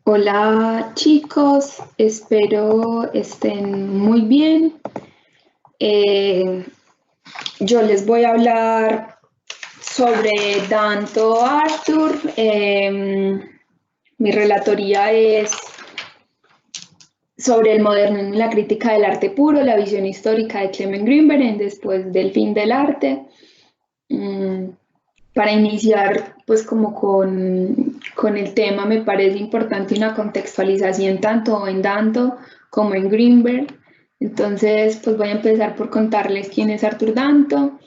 Hola chicos, espero estén muy bien. Eh, yo les voy a hablar sobre Danto Arthur. Mi relatoría es sobre el modernismo y la crítica del arte puro, la visión histórica de Clement Greenberg en Después del fin del arte. Para iniciar, pues como con el tema, me parece importante una contextualización tanto en Danto como en Greenberg. Entonces, pues voy a empezar por contarles quién es Arthur Danto.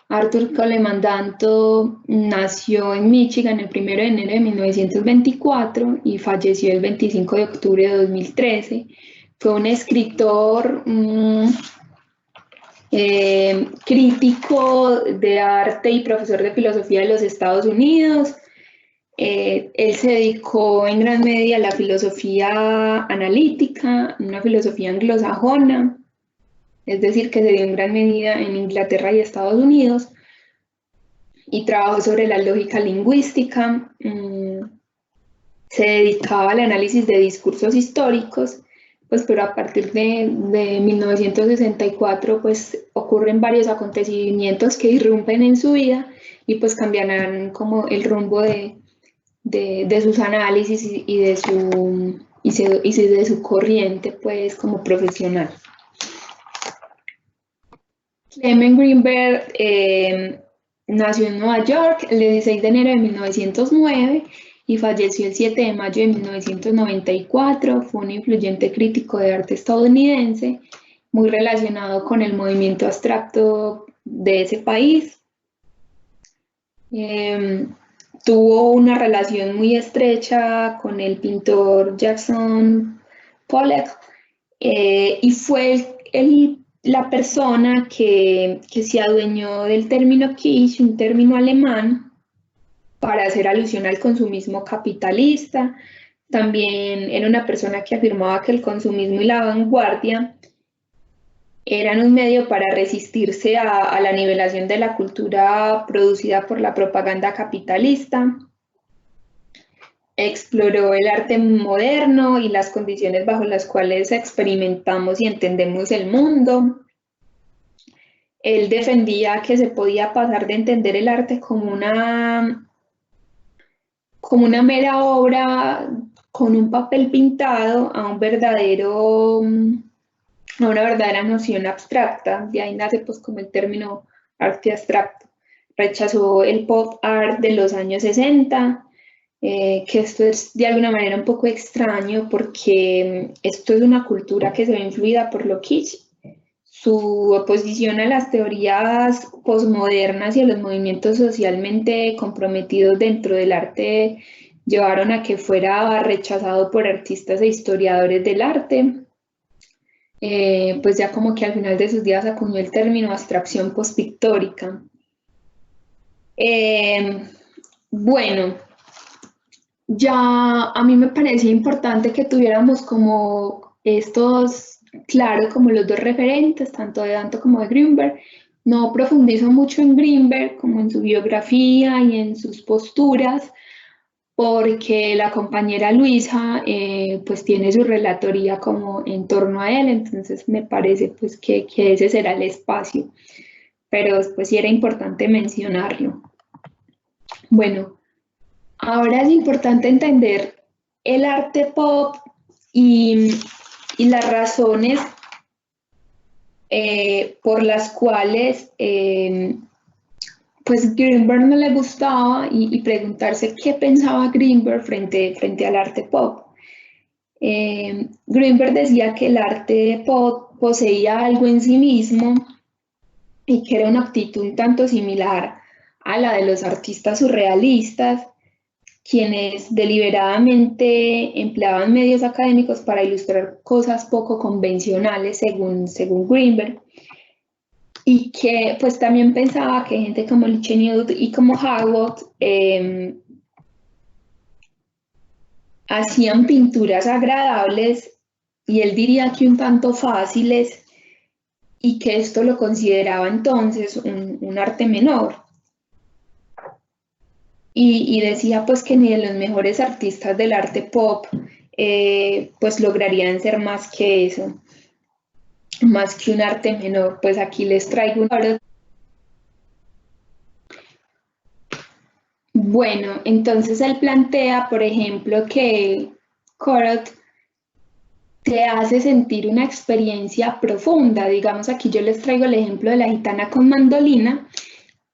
Arthur Coleman Danto nació en Michigan el 1 de enero de 1924 y falleció el 25 de octubre de 2013. Fue un escritor, crítico de arte y profesor de filosofía de los Estados Unidos. Él se dedicó en gran medida a la filosofía analítica, una filosofía anglosajona, es decir, que se dio en gran medida en Inglaterra y Estados Unidos, y trabajó sobre la lógica lingüística. Se dedicaba al análisis de discursos históricos, pues, pero a partir de 1964 pues, ocurren varios acontecimientos que irrumpen en su vida y pues cambiarán como el rumbo de sus análisis y de su corriente pues como profesional. Clement Greenberg nació en Nueva York el 16 de enero de 1909 y falleció el 7 de mayo de 1994. Fue un influyente crítico de arte estadounidense, muy relacionado con el movimiento abstracto de ese país. Tuvo una relación muy estrecha con el pintor Jackson Pollock y fue la persona que se adueñó del término kitsch, un término alemán, para hacer alusión al consumismo capitalista. También era una persona que afirmaba que el consumismo y la vanguardia eran un medio para resistirse a la nivelación de la cultura producida por la propaganda capitalista. Exploró el arte moderno y las condiciones bajo las cuales experimentamos y entendemos el mundo. Él defendía que se podía pasar de entender el arte como una mera obra con un papel pintado a una verdadera noción abstracta. De ahí nace pues como el término arte abstracto. Rechazó el pop art de los años 60, que esto es de alguna manera un poco extraño porque esto es una cultura que se ve influida por lo kitsch. Su oposición a las teorías posmodernas y a los movimientos socialmente comprometidos dentro del arte llevaron a que fuera rechazado por artistas e historiadores del arte. Pues ya como que al final de sus días acuñó el término abstracción postpictórica. Bueno, ya a mí me parecía importante que tuviéramos como estos, claro, como los dos referentes, tanto de Danto como de Greenberg. No profundizo mucho en Greenberg, como en su biografía y en sus posturas, porque la compañera Luisa pues tiene su relatoría como en torno a él, entonces me parece pues que ese será el espacio, pero pues sí era importante mencionarlo. Bueno, ahora es importante entender el arte pop y las razones por las cuales pues Greenberg no le gustaba y preguntarse qué pensaba Greenberg frente al arte pop. Greenberg decía que el arte pop poseía algo en sí mismo y que era una actitud un tanto similar a la de los artistas surrealistas, quienes deliberadamente empleaban medios académicos para ilustrar cosas poco convencionales, según Greenberg, y que pues también pensaba que gente como Lichtenau y como Harwood hacían pinturas agradables y él diría que un tanto fáciles y que esto lo consideraba entonces un arte menor. Y decía pues que ni de los mejores artistas del arte pop pues lograrían ser más que eso, más que un arte menor. Pues aquí les traigo un oro. Bueno, entonces él plantea, por ejemplo, que Corot te hace sentir una experiencia profunda. Digamos, aquí yo les traigo el ejemplo de La gitana con mandolina,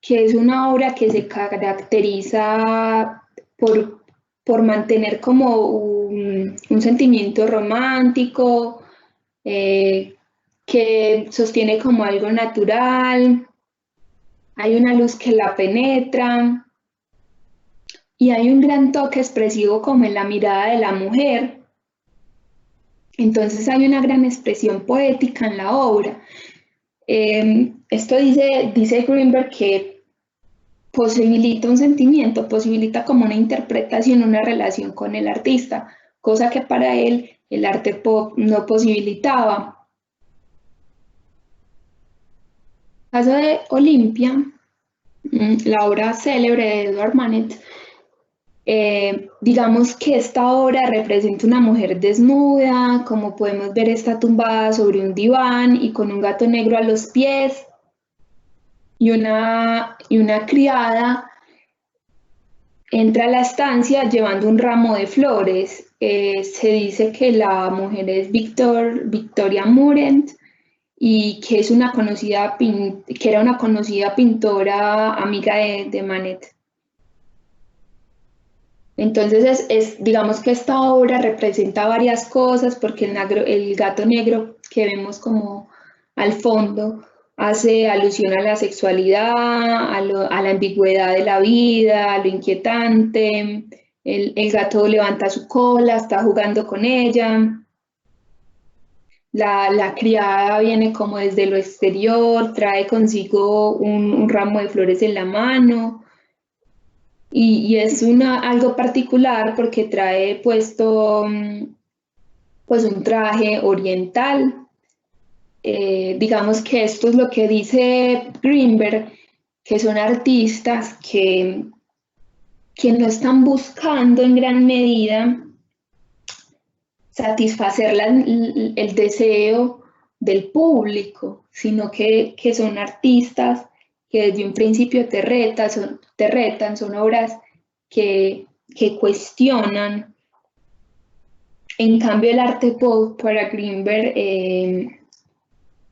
que es una obra que se caracteriza por mantener como un sentimiento romántico, que sostiene como algo natural, hay una luz que la penetra y hay un gran toque expresivo como en la mirada de la mujer. Entonces hay una gran expresión poética en la obra. Esto dice Greenberg que posibilita un sentimiento, posibilita como una interpretación, una relación con el artista, cosa que para él el arte pop no posibilitaba. En el caso de Olimpia, la obra célebre de Edward Manet, digamos que esta obra representa una mujer desnuda, como podemos ver está tumbada sobre un diván y con un gato negro a los pies y una criada entra a la estancia llevando un ramo de flores. Se dice que la mujer es Victoria Murent y que es que era una conocida pintora amiga de Manet. Entonces, digamos que esta obra representa varias cosas porque el gato negro que vemos como al fondo hace alusión a la sexualidad, a la ambigüedad de la vida, a lo inquietante. El gato levanta su cola, está jugando con ella. La criada viene como desde lo exterior, trae consigo un ramo de flores en la mano. Y es algo particular porque trae puesto pues un traje oriental. Digamos que esto es lo que dice Greenberg, que son artistas que no están buscando en gran medida satisfacer el deseo del público, sino que son artistas que desde un principio te retan, son obras que cuestionan. En cambio, el arte pop para Greenberg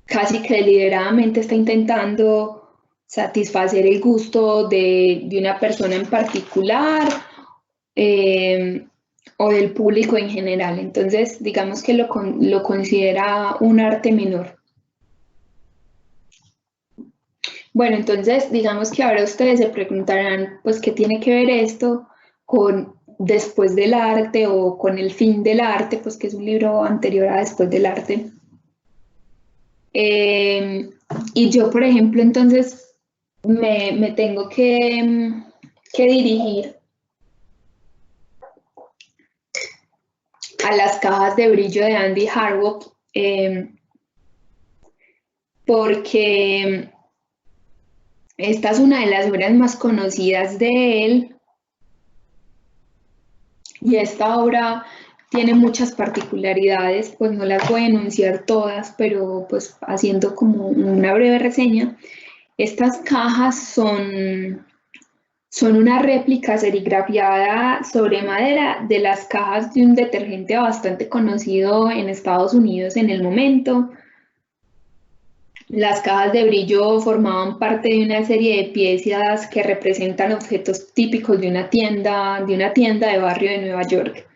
casi que deliberadamente está intentando satisfacer el gusto de una persona en particular o del público en general. Entonces, digamos que lo considera un arte menor. Bueno, entonces, digamos que ahora ustedes se preguntarán, pues, ¿qué tiene que ver esto con Después del arte o con El fin del arte? Pues que es un libro anterior a Después del arte. Y yo, por ejemplo, entonces me tengo que dirigir a las cajas de brillo de Andy Warhol, porque esta es una de las obras más conocidas de él y esta obra tiene muchas particularidades, pues no las voy a enunciar todas, pero pues haciendo como una breve reseña. Estas cajas son una réplica serigrafiada sobre madera de las cajas de un detergente bastante conocido en Estados Unidos en el momento. Las cajas de brillo formaban parte de una serie de piezas que representan objetos típicos de una tienda de barrio de Nueva York.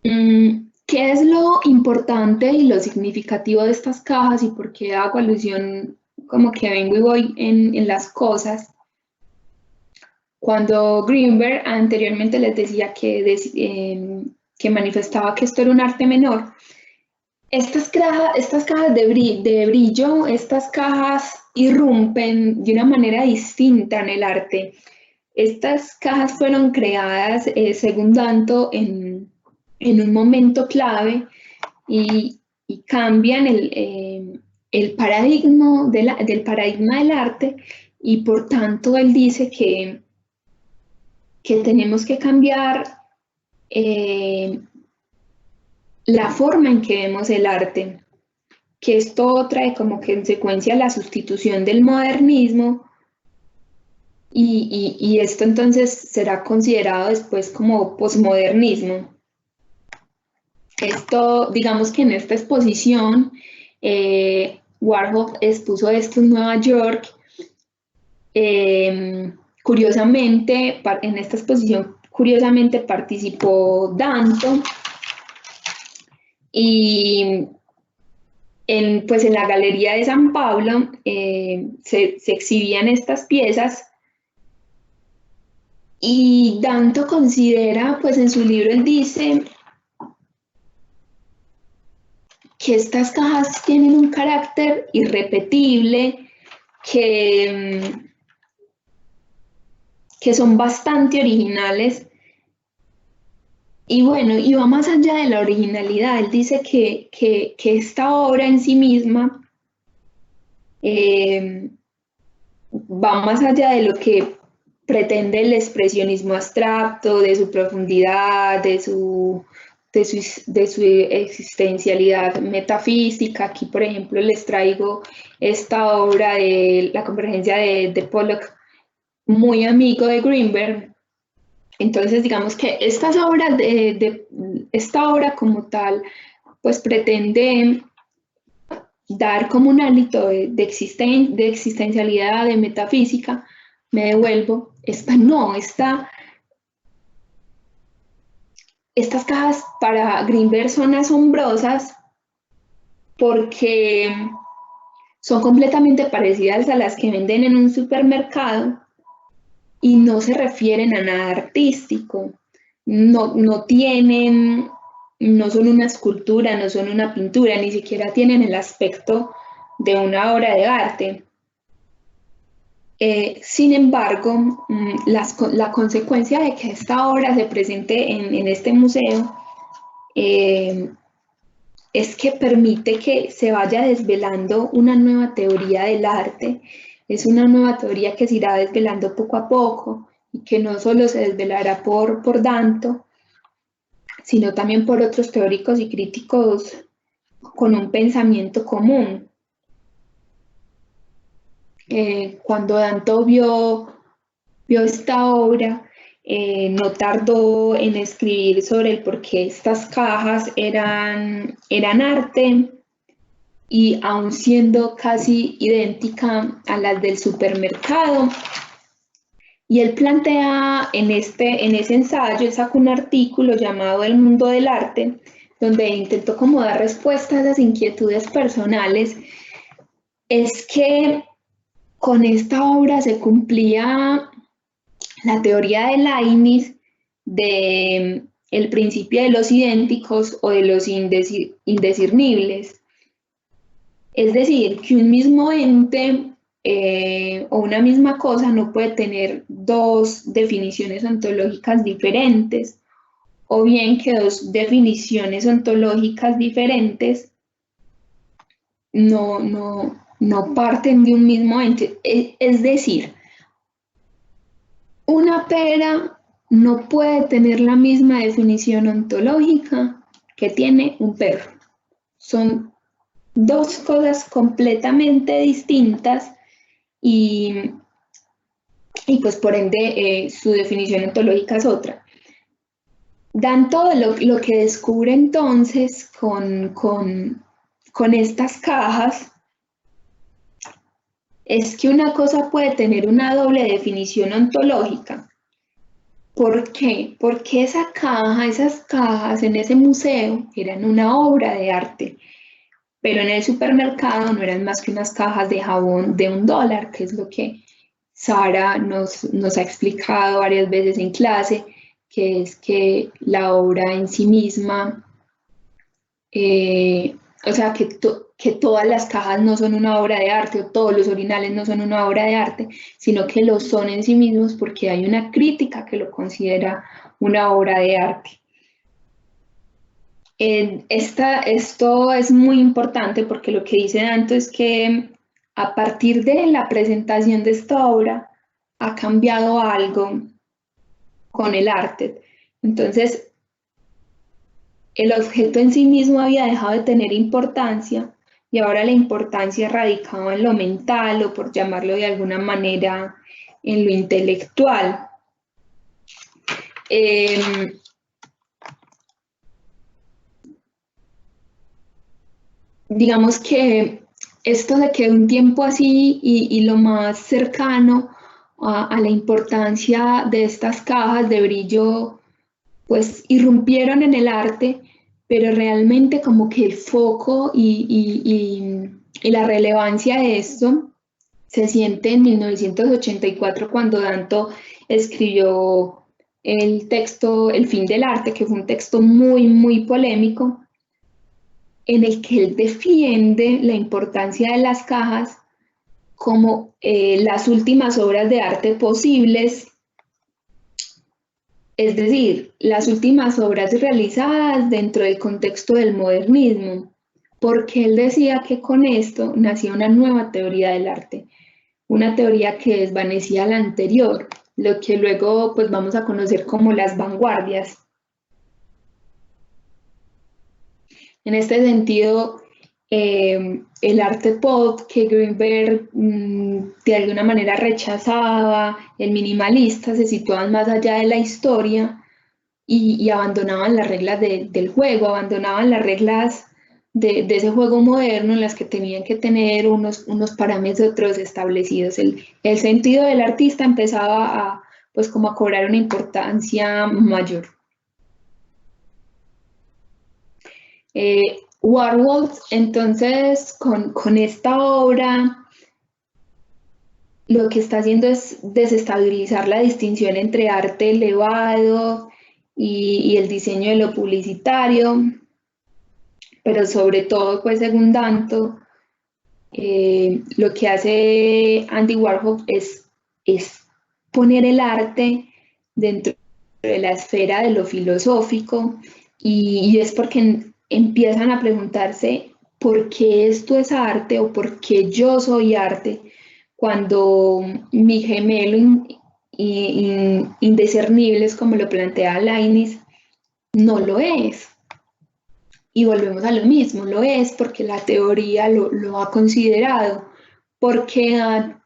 ¿Qué es lo importante y lo significativo de estas cajas y por qué hago alusión como que vengo y voy en las cosas? Cuando Greenberg anteriormente les decía que manifestaba que esto era un arte menor, estas cajas de brillo, estas cajas irrumpen de una manera distinta en el arte. Estas cajas fueron creadas, según Danto, en un momento clave y cambian el paradigma del paradigma del arte y por tanto él dice que tenemos que cambiar la forma en que vemos el arte, que esto trae como consecuencia la sustitución del modernismo y esto entonces será considerado después como posmodernismo. Esto, digamos que en esta exposición, Warhol expuso esto en Nueva York. Curiosamente, en esta exposición, curiosamente participó Danto y pues en la Galería de San Pablo se exhibían estas piezas y Danto considera, pues en su libro él dice que estas cajas tienen un carácter irrepetible, que, que son bastante originales. Y bueno, y va más allá de la originalidad. Él dice que esta obra en sí misma eh, va más allá de lo que pretende el expresionismo abstracto, de su profundidad, de su existencialidad metafísica. Aquí, por ejemplo, les traigo esta obra de la convergencia de Pollock, muy amigo de Greenberg. Entonces, digamos que estas obras esta obra como tal, pues pretende dar como un hálito de existencialidad, de metafísica. Me devuelvo. Esta no, estas cajas para Greenberg son asombrosas porque son completamente parecidas a las que venden en un supermercado y no se refieren a nada artístico, no tienen, no son una escultura, no son una pintura, ni siquiera tienen el aspecto de una obra de arte. Sin embargo, la consecuencia de que esta obra se presente en este museo es que permite que se vaya desvelando una nueva teoría del arte. Es una nueva teoría que se irá desvelando poco a poco y que no solo se desvelará por Danto, sino también por otros teóricos y críticos con un pensamiento común. Cuando Danto vio esta obra, no tardó en escribir sobre el por qué estas cajas eran arte y aun siendo casi idéntica a las del supermercado. Y él plantea en ese ensayo, él sacó un artículo llamado El mundo del arte, donde intentó como dar respuesta a esas inquietudes personales. Es que con esta obra se cumplía la teoría de Leibniz de el principio de los idénticos o de los indiscernibles. Es decir, que un mismo ente o una misma cosa no puede tener dos definiciones ontológicas diferentes, o bien que dos definiciones ontológicas diferentes no parten de un mismo ente. Es decir, una pera no puede tener la misma definición ontológica que tiene un perro. Son dos cosas completamente distintas y, y pues por ende su definición ontológica es otra. Danto lo que descubre entonces con estas cajas es que una cosa puede tener una doble definición ontológica. ¿Por qué? Porque esas cajas en ese museo eran una obra de arte, pero en el supermercado no eran más que unas cajas de jabón de $1, que es lo que Sara nos ha explicado varias veces en clase, que es que la obra en sí misma, o sea, que todas las cajas no son una obra de arte o todos los orinales no son una obra de arte, sino que lo son en sí mismos porque hay una crítica que lo considera una obra de arte. Esto es muy importante porque lo que dice Danto es que a partir de la presentación de esta obra ha cambiado algo con el arte. Entonces, el objeto en sí mismo había dejado de tener importancia y ahora la importancia radicaba en lo mental o, por llamarlo de alguna manera, en lo intelectual. Digamos que esto de que un tiempo así y lo más cercano a la importancia de estas cajas de brillo, pues irrumpieron en el arte, pero realmente como que el foco y la relevancia de esto se siente en 1984 cuando Danto escribió el texto El fin del arte, que fue un texto muy, muy polémico, en el que él defiende la importancia de las cajas como las últimas obras de arte posibles, es decir, las últimas obras realizadas dentro del contexto del modernismo, porque él decía que con esto nacía una nueva teoría del arte, una teoría que desvanecía la anterior, lo que luego pues vamos a conocer como las vanguardias. En este sentido, el arte pop que Greenberg de alguna manera rechazaba, el minimalista, se situaban más allá de la historia y abandonaban las reglas del juego, abandonaban las reglas de ese juego moderno en las que tenían que tener unos parámetros establecidos. El sentido del artista empezaba a, pues, como a cobrar una importancia mayor. Warhol, entonces, con esta obra, lo que está haciendo es desestabilizar la distinción entre arte elevado y el diseño de lo publicitario, pero sobre todo, pues, según Danto, lo que hace Andy Warhol es poner el arte dentro de la esfera de lo filosófico y es porque empiezan a preguntarse por qué esto es arte o por qué yo soy arte cuando mi gemelo indiscernible, como lo plantea Leibniz, no lo es. Y volvemos a lo mismo, lo es porque la teoría lo ha considerado, porque ha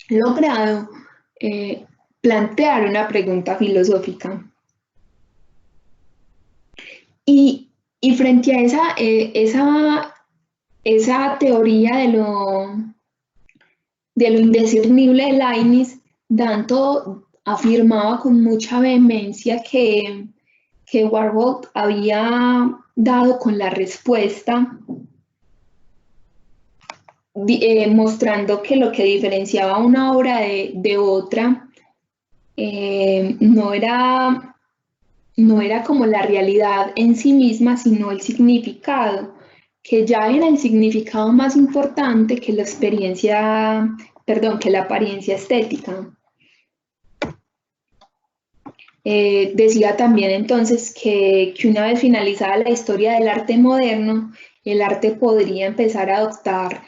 logrado plantear una pregunta filosófica. Y frente a esa teoría de lo indiscernible de Leibniz, Danto afirmaba con mucha vehemencia que Warhol había dado con la respuesta, mostrando que lo que diferenciaba una obra de otra no era como la realidad en sí misma, sino el significado, que ya era el significado más importante que la experiencia, perdón, que la apariencia estética. Decía también entonces que una vez finalizada la historia del arte moderno, el arte podría empezar a adoptar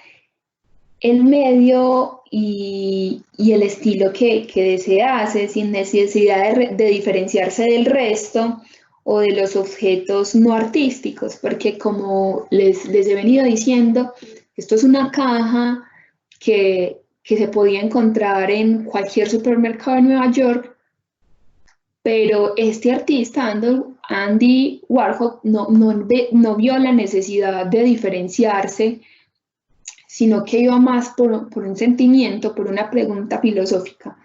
el medio y el estilo que desease, sin necesidad de diferenciarse del resto o de los objetos no artísticos, porque como les he venido diciendo, esto es una caja que se podía encontrar en cualquier supermercado de Nueva York, pero este artista, Andy Warhol, no vio la necesidad de diferenciarse, sino que iba más por un sentimiento, por una pregunta filosófica.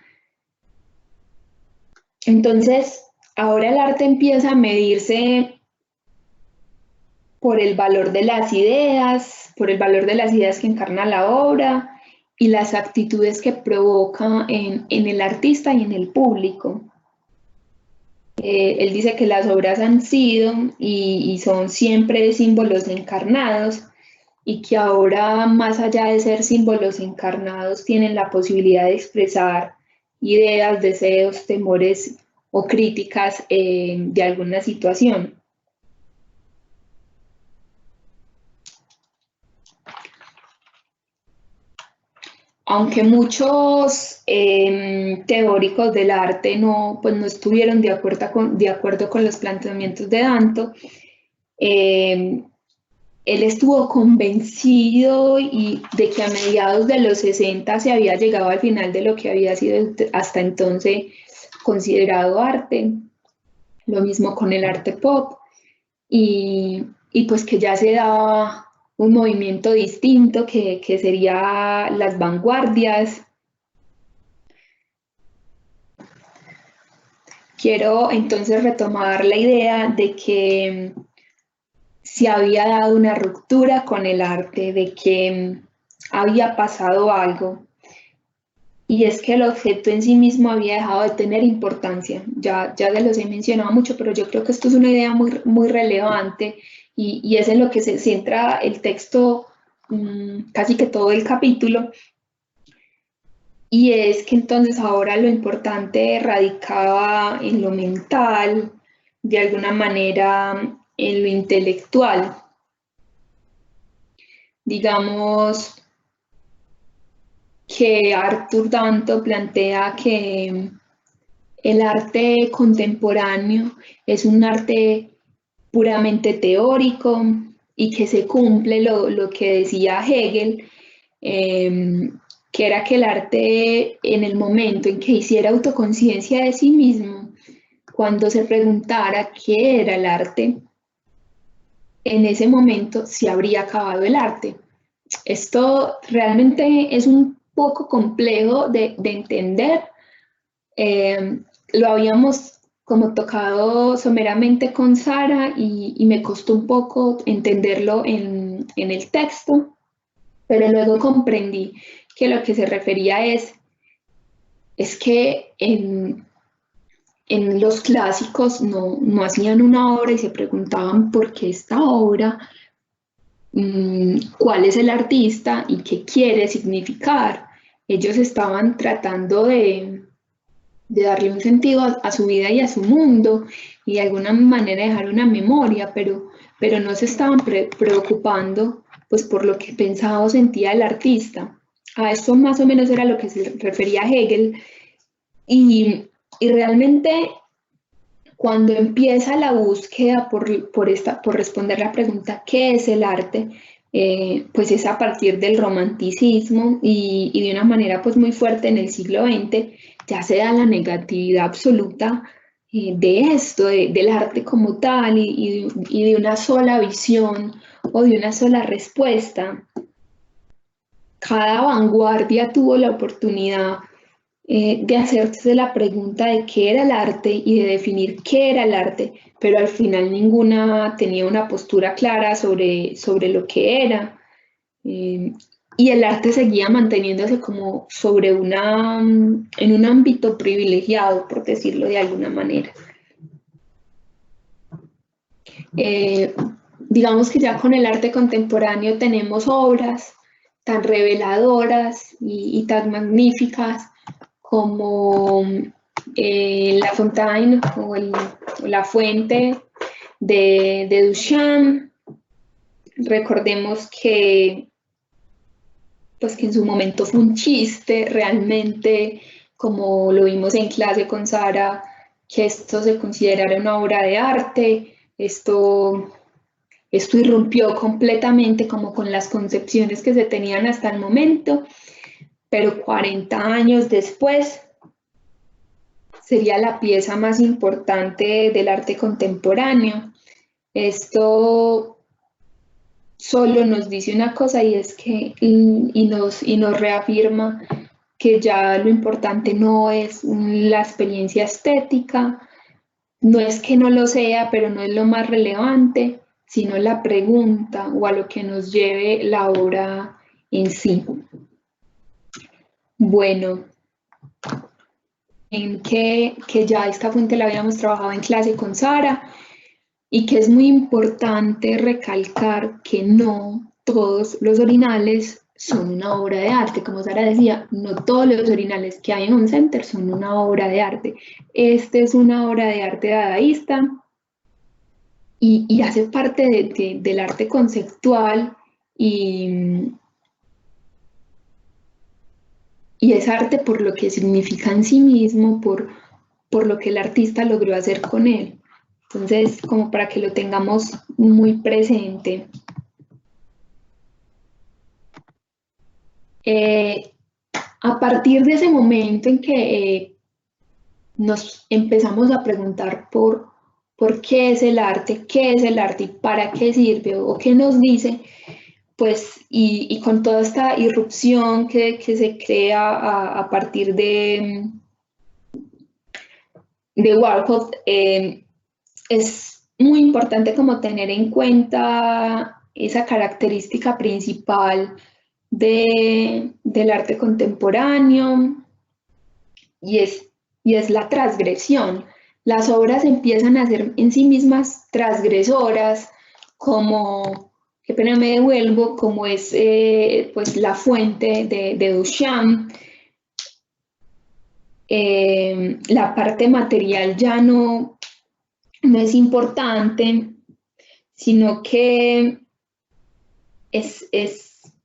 Entonces, ahora el arte empieza a medirse por el valor de las ideas, por el valor de las ideas que encarna la obra y las actitudes que provoca en el artista y en el público. Él dice que las obras han sido y son siempre símbolos encarnados y que ahora, más allá de ser símbolos encarnados, tienen la posibilidad de expresar ideas, deseos, temores o críticas de alguna situación. aunque muchos teóricos del arte pues no estuvieron de acuerdo con los planteamientos de Danto, él estuvo convencido de que a mediados de los 60 se había llegado al final de lo que había sido hasta entonces considerado arte, lo mismo con el arte pop, y pues que ya se daba un movimiento distinto que sería las vanguardias. Quiero entonces retomar la idea de que se había dado una ruptura con el arte, de que había pasado algo, y es que el objeto en sí mismo había dejado de tener importancia. Ya se los he mencionado mucho, pero yo creo que esto es una idea muy relevante y es en lo que se centra el texto, casi que todo el capítulo, y es que entonces ahora lo importante radicaba en lo mental, de alguna manera en lo intelectual. Digamos que Arthur Danto plantea que el arte contemporáneo es un arte puramente teórico y que se cumple lo que decía Hegel, que era que el arte, en el momento en que hiciera autoconciencia de sí mismo, cuando se preguntara qué era el arte, en ese momento se habría acabado el arte. Esto realmente es un poco complejo de entender. Lo habíamos como tocado someramente con Sara y me costó un poco entenderlo en el texto, pero luego comprendí que lo que se refería es que en los clásicos no hacían una obra y se preguntaban por qué esta obra, cuál es el artista y qué quiere significar. Ellos estaban tratando de darle un sentido a su vida y a su mundo y de alguna manera dejar una memoria, pero no se estaban preocupando pues por lo que pensaba o sentía el artista. A esto más o menos era lo que se refería a Hegel, y realmente cuando empieza la búsqueda por responder la pregunta ¿qué es el arte? Pues es a partir del romanticismo y de una manera pues muy fuerte en el siglo XX ya se da la negatividad absoluta de esto, del arte como tal y de una sola visión o de una sola respuesta. Cada vanguardia tuvo la oportunidad de hacerse la pregunta de qué era el arte y de definir qué era el arte, pero al final ninguna tenía una postura clara sobre lo que era. Y el arte seguía manteniéndose como en un ámbito privilegiado, por decirlo de alguna manera. Digamos que ya con el arte contemporáneo tenemos obras tan reveladoras y tan magníficas como La Fontaine o La Fuente de Duchamp. Recordemos que en su momento fue un chiste, realmente, como lo vimos en clase con Sara, que esto se considerara una obra de arte. Esto irrumpió completamente como con las concepciones que se tenían hasta el momento, pero 40 años después sería la pieza más importante del arte contemporáneo. Esto solo nos dice una cosa y es que, y nos reafirma que ya lo importante no es la experiencia estética, no es que no lo sea, pero no es lo más relevante, sino la pregunta o a lo que nos lleve la obra en sí. Bueno, en que ya esta fuente la habíamos trabajado en clase con Sara y que es muy importante recalcar que no todos los orinales son una obra de arte. Como Sara decía, no todos los orinales que hay en un center son una obra de arte. Este es una obra de arte dadaísta y hace parte del arte conceptual y es arte por lo que significa en sí mismo, por lo que el artista logró hacer con él. Entonces, como para que lo tengamos muy presente. A partir de ese momento en que nos empezamos a preguntar por qué es el arte y para qué sirve o qué nos dice, pues, y con toda esta irrupción que se crea a partir de Warhol, es muy importante como tener en cuenta esa característica principal del arte contemporáneo y es la transgresión. Las obras empiezan a ser en sí mismas transgresoras, como, qué pena me devuelvo, como es pues la fuente de Duchamp. La parte material ya no es importante, sino que es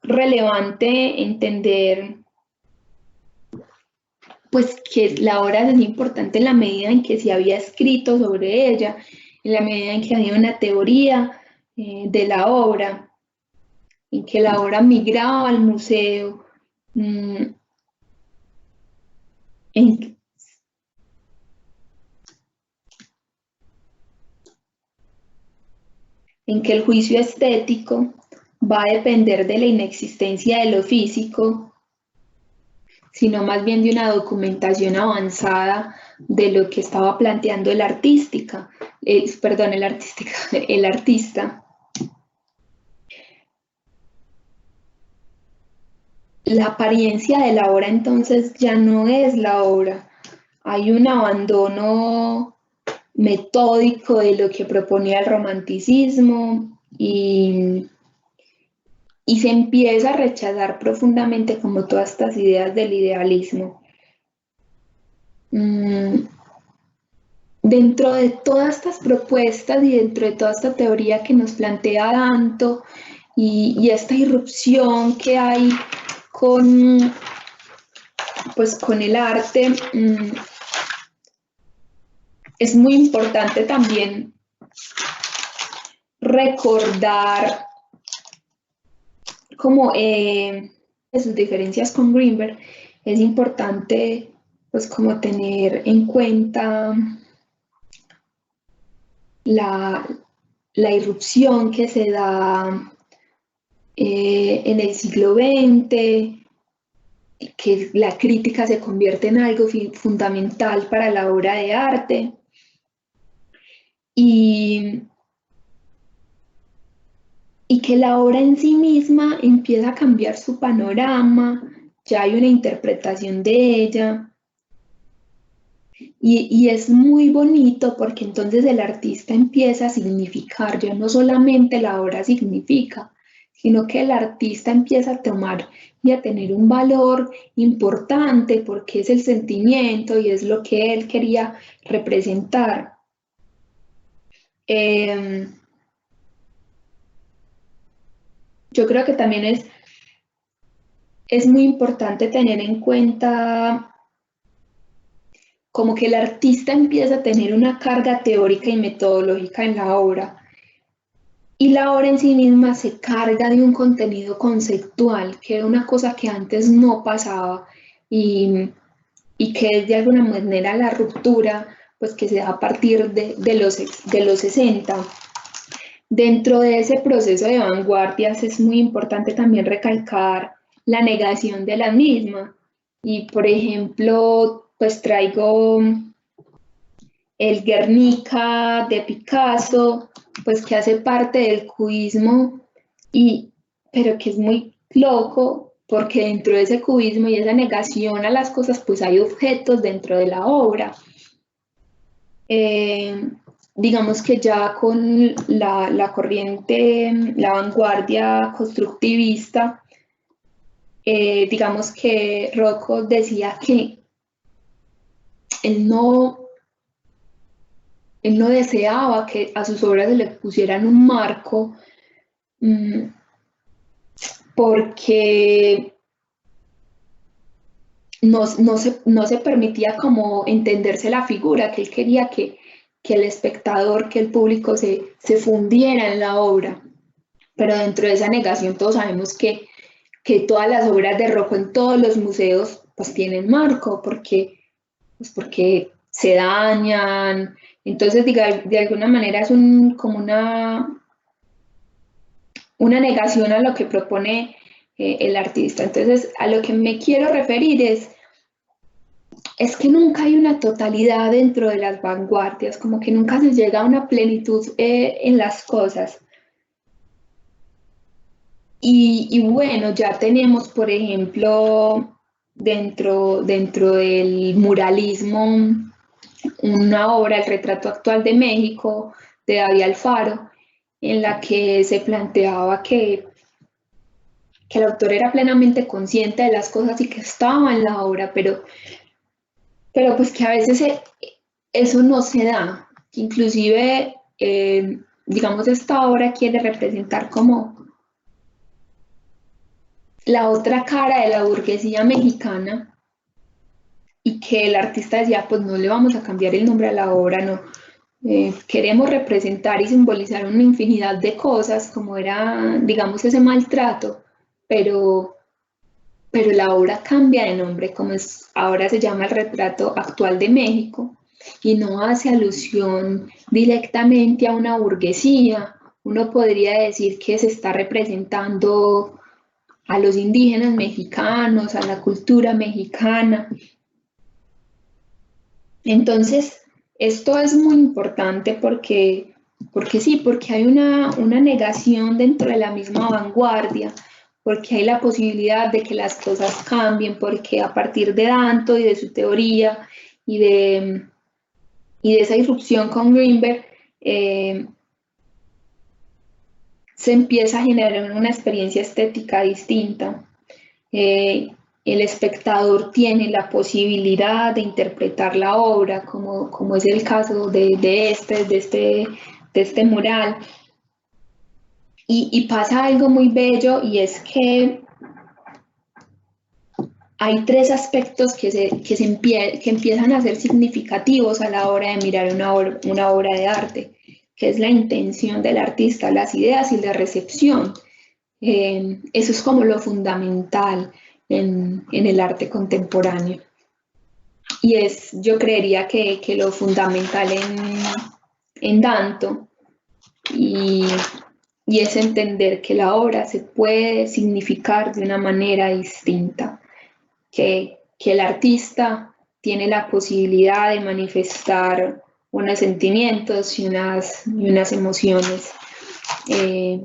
relevante entender pues que la obra es importante en la medida en que se había escrito sobre ella, en la medida en que había una teoría de la obra, en que la obra migraba al museo, en, en que el juicio estético va a depender de la inexistencia de lo físico, sino más bien de una documentación avanzada de lo que estaba planteando el artista. La apariencia de la obra entonces ya no es la obra. Hay un abandono metódico de lo que proponía el romanticismo y se empieza a rechazar profundamente como todas estas ideas del idealismo. Dentro de todas estas propuestas y dentro de toda esta teoría que nos plantea Danto y esta irrupción que hay con el arte, es muy importante también recordar como sus diferencias con Greenberg. Es importante pues como tener en cuenta la irrupción que se da en el siglo XX, que la crítica se convierte en algo fundamental para la obra de arte y que la obra en sí misma empieza a cambiar su panorama, ya hay una interpretación de ella y es muy bonito porque entonces el artista empieza a significar, ya no solamente la obra significa, sino que el artista empieza a tomar y a tener un valor importante porque es el sentimiento y es lo que él quería representar. Yo creo que también es muy importante tener en cuenta como que el artista empieza a tener una carga teórica y metodológica en la obra. Y la obra en sí misma se carga de un contenido conceptual, que era una cosa que antes no pasaba y que es de alguna manera la ruptura pues, que se da a partir de los 60. Dentro de ese proceso de vanguardias es muy importante también recalcar la negación de la misma. Y por ejemplo, pues traigo el Guernica de Picasso, pues que hace parte del cubismo, pero que es muy loco porque dentro de ese cubismo y esa negación a las cosas, pues hay objetos dentro de la obra. Digamos que ya con la corriente, la vanguardia constructivista, digamos que Rothko decía que él no deseaba que a sus obras se le pusieran un marco porque no se permitía como entenderse la figura, que él quería que el espectador, que el público se fundiera en la obra. Pero dentro de esa negación todos sabemos que todas las obras de Rocco en todos los museos pues tienen marco, porque se dañan. Entonces, de alguna manera es como una negación a lo que propone el artista. Entonces, a lo que me quiero referir es que nunca hay una totalidad dentro de las vanguardias, como que nunca se llega a una plenitud en las cosas. Y bueno, ya tenemos, por ejemplo, dentro del muralismo, una obra, El retrato actual de México, de David Alfaro, en la que se planteaba que el autor era plenamente consciente de las cosas y que estaba en la obra, pero pues que a veces eso no se da. Inclusive, digamos, esta obra quiere representar como la otra cara de la burguesía mexicana, y que el artista decía, pues no le vamos a cambiar el nombre a la obra, no. Queremos representar y simbolizar una infinidad de cosas, como era, digamos, ese maltrato, pero la obra cambia de nombre, como ahora se llama El retrato actual de México, y no hace alusión directamente a una burguesía. Uno podría decir que se está representando a los indígenas mexicanos, a la cultura mexicana. Entonces, esto es muy importante porque hay una negación dentro de la misma vanguardia, porque hay la posibilidad de que las cosas cambien, porque a partir de Danto y de su teoría y de esa irrupción con Greenberg, se empieza a generar una experiencia estética distinta. El espectador tiene la posibilidad de interpretar la obra, como es el caso de este mural. Y pasa algo muy bello, y es que hay tres aspectos que empiezan a ser significativos a la hora de mirar una obra de arte, que es la intención del artista, las ideas y la recepción. Eso es como lo fundamental en el arte contemporáneo. Y yo creería que lo fundamental en Danto, y es entender que la obra se puede significar de una manera distinta, que el artista tiene la posibilidad de manifestar unos sentimientos y unas emociones.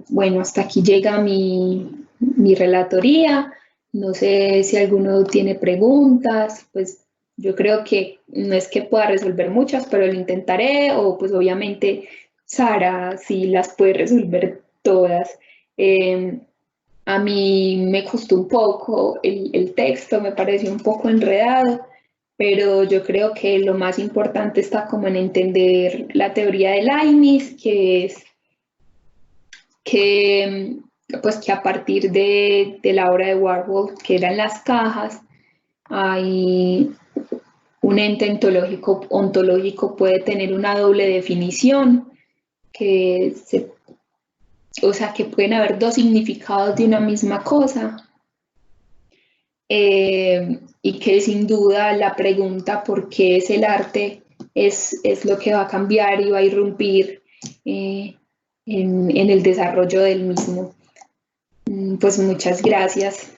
Bueno, hasta aquí llega mi relatoría. No sé si alguno tiene preguntas, pues yo creo que no es que pueda resolver muchas, pero lo intentaré, o pues obviamente Sara sí las puede resolver todas. A mí me costó un poco el texto, me pareció un poco enredado, pero yo creo que lo más importante está como en entender la teoría de Leibniz, que es que a partir de la obra de Warhol, que eran las cajas, hay un ente ontológico puede tener una doble definición, o sea, que pueden haber dos significados de una misma cosa, y que sin duda la pregunta por qué es el arte es lo que va a cambiar y va a irrumpir en el desarrollo del mismo. Pues muchas gracias.